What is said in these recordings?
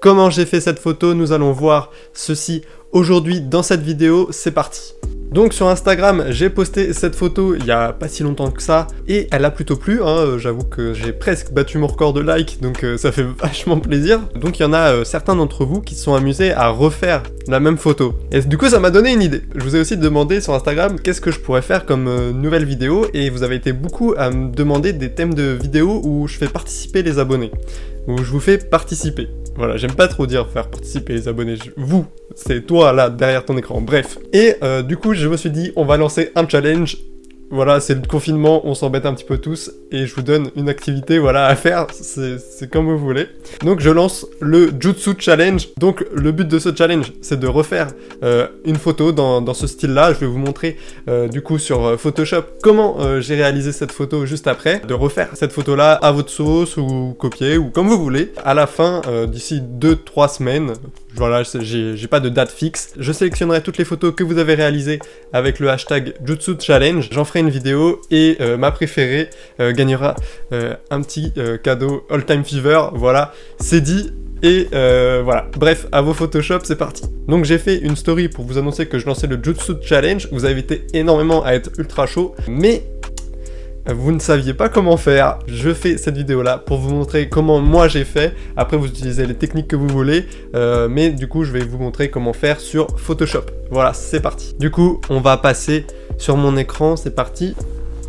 Comment j'ai fait cette photo? Nous allons voir ceci aujourd'hui dans cette vidéo, c'est parti. Donc sur Instagram, j'ai posté cette photo il y a pas si longtemps que ça, et elle a plutôt plu, hein. J'avoue que j'ai presque battu mon record de likes, donc ça fait vachement plaisir. Donc il y en a certains d'entre vous qui se sont amusés à refaire la même photo. Et du coup ça m'a donné une idée. Je vous ai aussi demandé sur Instagram qu'est-ce que je pourrais faire comme nouvelle vidéo, et vous avez été beaucoup à me demander des thèmes de vidéos où je fais participer les abonnés, où je vous fais participer. Voilà, j'aime pas trop dire faire participer les abonnés, vous, c'est toi là, derrière ton écran, bref. Et du coup, je me suis dit, on va lancer un challenge. Voilà, c'est le confinement, on s'embête un petit peu tous, et je vous donne une activité, voilà, à faire, c'est comme vous voulez. Donc je lance le Jutsu Challenge. Donc le but de ce challenge, c'est de refaire une photo dans ce style-là. Je vais vous montrer du coup sur Photoshop comment j'ai réalisé cette photo juste après. De refaire cette photo-là à votre sauce, ou copier, ou comme vous voulez. À la fin, d'ici 2-3 semaines, voilà, j'ai pas de date fixe. Je sélectionnerai toutes les photos que vous avez réalisées avec le hashtag Jutsu Challenge. J'en ferai une vidéo et ma préférée gagnera un petit cadeau All Time Fever. Voilà, c'est dit. Et voilà, bref, à vos Photoshop, c'est parti. Donc j'ai fait une story pour vous annoncer que je lançais le Jutsu Challenge. Vous avez été énormément à être ultra chaud, mais vous ne saviez pas comment faire. Je fais cette vidéo là pour vous montrer comment moi j'ai fait. Après vous utilisez les techniques que vous voulez, mais du coup je vais vous montrer comment faire sur Photoshop. Voilà, c'est parti. Du coup on va passer sur mon écran, c'est parti.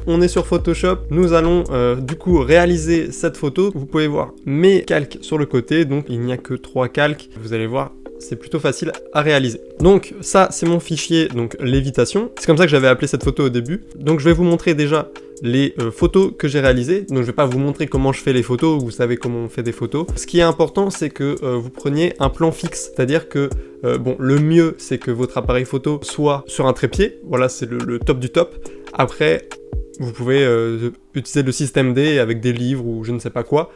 On est sur Photoshop, nous allons du coup réaliser cette photo. Vous pouvez voir mes calques sur le côté, donc il n'y a que 3 calques. Vous allez voir, c'est plutôt facile à réaliser. Donc ça c'est mon fichier, donc lévitation. C'est comme ça que j'avais appelé cette photo au début. Donc je vais vous montrer déjà les photos que j'ai réalisées. Donc je vais pas vous montrer comment je fais les photos, vous savez comment on fait des photos. Ce qui est important, c'est que vous preniez un plan fixe, c'est-à-dire que bon, le mieux c'est que votre appareil photo soit sur un trépied. Voilà, c'est le top du top. Après vous pouvez utiliser le système D avec des livres ou je ne sais pas quoi.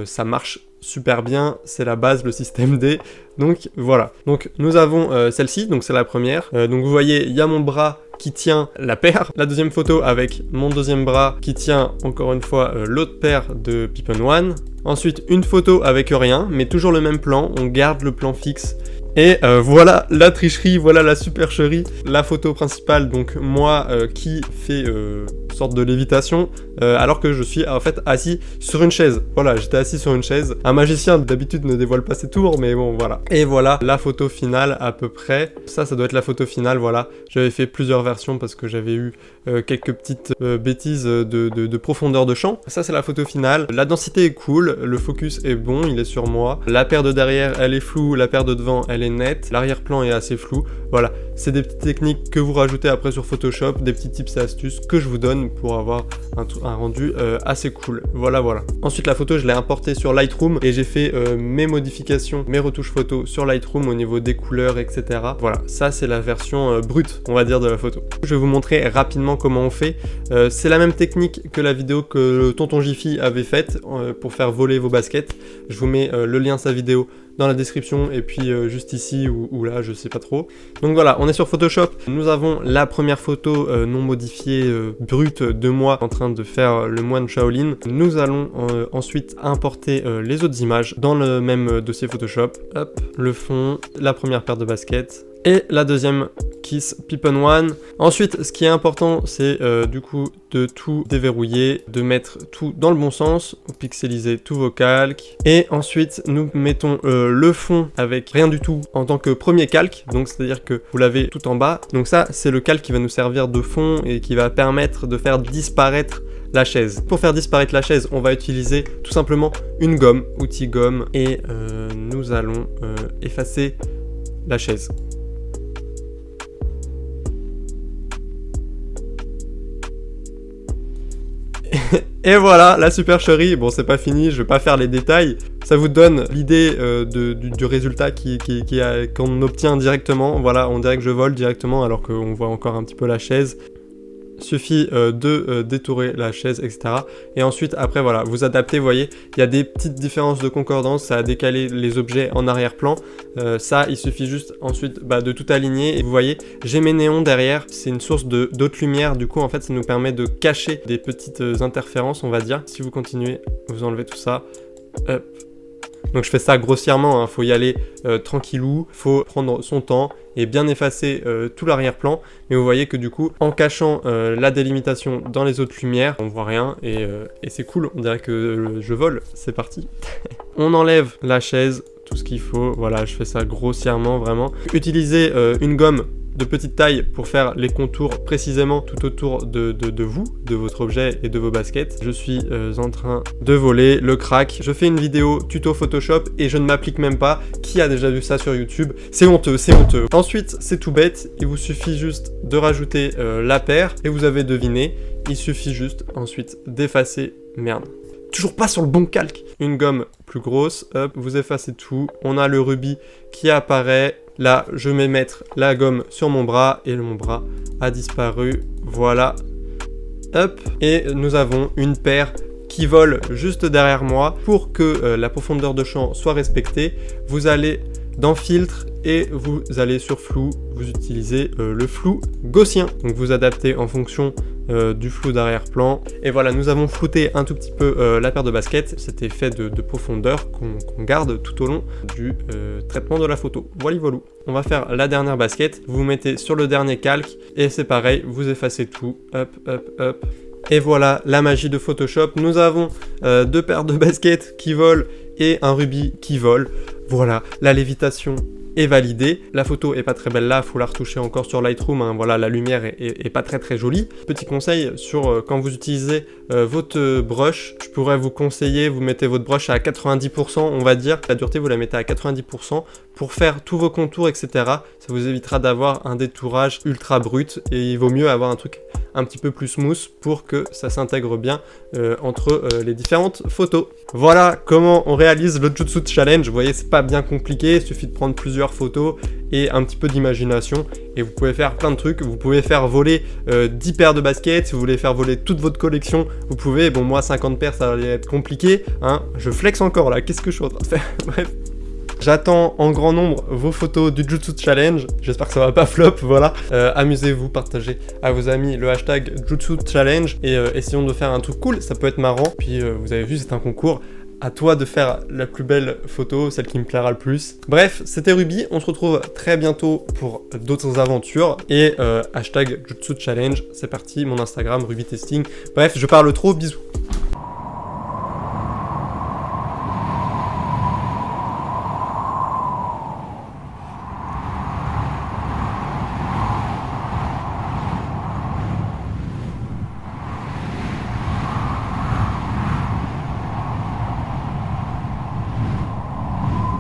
Ça marche super bien, c'est la base, le système D. Donc voilà. Donc nous avons celle-ci, donc c'est la première. Donc vous voyez, il y a mon bras qui tient la paire. La deuxième photo avec mon deuxième bras qui tient encore une fois l'autre paire de Pippen One. Ensuite une photo avec rien, mais toujours le même plan. On garde le plan fixe. Et voilà la tricherie, voilà la supercherie. La photo principale, donc moi qui fais sorte de lévitation, alors que je suis en fait assis sur une chaise. Voilà, j'étais assis sur une chaise. Un magicien d'habitude ne dévoile pas ses tours, mais bon voilà. Et voilà la photo finale à peu près. Ça doit être la photo finale, voilà. J'avais fait plusieurs versions parce que j'avais eu quelques petites bêtises de profondeur de champ. Ça c'est la photo finale. La densité est cool, le focus est bon, il est sur moi. La paire de derrière, elle est floue, la paire de devant, elle est nette. L'arrière-plan est assez flou. Voilà, c'est des petites techniques que vous rajoutez après sur Photoshop, des petits tips et astuces que je vous donne pour avoir un rendu assez cool. Voilà. Ensuite la photo je l'ai importée sur Lightroom et j'ai fait mes modifications, mes retouches photo sur Lightroom au niveau des couleurs, etc. Voilà, ça c'est la version brute, on va dire, de la photo. Je vais vous montrer rapidement comment on fait. C'est la même technique que la vidéo que Tonton Jiffy avait faite pour faire voler vos baskets. Je vous mets le lien de sa vidéo dans la description et puis juste ici ou là, je sais pas trop. Donc voilà, on est sur Photoshop. Nous avons la première photo non modifiée, brute de moi en train de faire le moine Shaolin. Nous allons ensuite importer les autres images dans le même dossier Photoshop. Hop, le fond, la première paire de baskets. Et la deuxième Kiss Pippen One. Ensuite, ce qui est important, c'est du coup de tout déverrouiller, de mettre tout dans le bon sens, pixeliser tous vos calques. Et ensuite, nous mettons le fond avec rien du tout en tant que premier calque. Donc, c'est-à-dire que vous l'avez tout en bas. Donc ça, c'est le calque qui va nous servir de fond et qui va permettre de faire disparaître la chaise. Pour faire disparaître la chaise, on va utiliser tout simplement une gomme, outil gomme, et nous allons effacer la chaise. Et voilà, la supercherie. Bon, c'est pas fini, je vais pas faire les détails. Ça vous donne l'idée du résultat qu'on obtient directement. Voilà, on dirait que je vole directement alors qu'on voit encore un petit peu la chaise. Suffit de détourer la chaise, etc. Et ensuite, après, voilà, vous adaptez, vous voyez, il y a des petites différences de concordance, ça a décalé les objets en arrière-plan. Ça, il suffit juste ensuite de tout aligner. Et vous voyez, j'ai mes néons derrière, c'est une source d'autres lumière. Du coup, en fait, ça nous permet de cacher des petites interférences, on va dire. Si vous continuez, vous enlevez tout ça. Hop. Donc je fais ça grossièrement, hein. Faut y aller tranquillou, faut prendre son temps et bien effacer tout l'arrière-plan. Mais vous voyez que du coup, en cachant la délimitation dans les autres lumières, on voit rien et c'est cool, on dirait que je vole, c'est parti. On enlève la chaise, tout ce qu'il faut, voilà, je fais ça grossièrement vraiment. Utilisez une gomme de petite taille pour faire les contours précisément tout autour de vous, de votre objet et de vos baskets. Je suis en train de voler le crack. Je fais une vidéo tuto Photoshop et je ne m'applique même pas. Qui a déjà vu ça sur YouTube? C'est honteux, c'est honteux. Ensuite, c'est tout bête, il vous suffit juste de rajouter la paire et vous avez deviné, il suffit juste ensuite d'effacer, merde. Toujours pas sur le bon calque. Une gomme plus grosse, hop, vous effacez tout. On a le rubis qui apparaît. Là, je vais mettre la gomme sur mon bras et mon bras a disparu. Voilà. Hop. Et nous avons une paire qui vole juste derrière moi. Pour que la profondeur de champ soit respectée, vous allez dans filtre et vous allez sur flou. Vous utilisez le flou gaussien. Donc vous adaptez en fonction du flou d'arrière-plan. Et voilà, nous avons flouté un tout petit peu la paire de baskets. Cet effet de profondeur qu'on garde tout au long du traitement de la photo. Voilà. On va faire la dernière basket. Vous vous mettez sur le dernier calque et c'est pareil, vous effacez tout. Hop, hop, hop. Et voilà la magie de Photoshop. Nous avons deux paires de baskets qui volent et un rubis qui vole. Voilà, la lévitation est validée. La photo est pas très belle là, faut la retoucher encore sur Lightroom, hein. Voilà, la lumière est pas très jolie. Petit conseil sur quand vous utilisez votre brush, je pourrais vous conseiller, vous mettez votre brush à 90%, on va dire. La dureté, vous la mettez à 90% pour faire tous vos contours, etc. Ça vous évitera d'avoir un détourage ultra brut et il vaut mieux avoir un truc un petit peu plus smooth pour que ça s'intègre bien entre les différentes photos. Voilà comment on réalise le Jutsu Challenge. Vous voyez, c'est pas bien compliqué, il suffit de prendre plusieurs photos et un petit peu d'imagination et vous pouvez faire plein de trucs. Vous pouvez faire voler 10 paires de baskets, si vous voulez faire voler toute votre collection, vous pouvez. Bon, moi 50 paires ça va être compliqué, hein. Je flex encore là, qu'est-ce que je suis en train de faire? Bref. J'attends en grand nombre vos photos du Jutsu Challenge, j'espère que ça va pas flop, voilà. Amusez-vous, partagez à vos amis le hashtag Jutsu Challenge et essayons de faire un truc cool, ça peut être marrant. Puis vous avez vu, c'est un concours, à toi de faire la plus belle photo, celle qui me plaira le plus. Bref, c'était Ruby, on se retrouve très bientôt pour d'autres aventures et hashtag Jutsu Challenge, c'est parti, mon Instagram, Ruby Testing. Bref, je parle trop, bisous.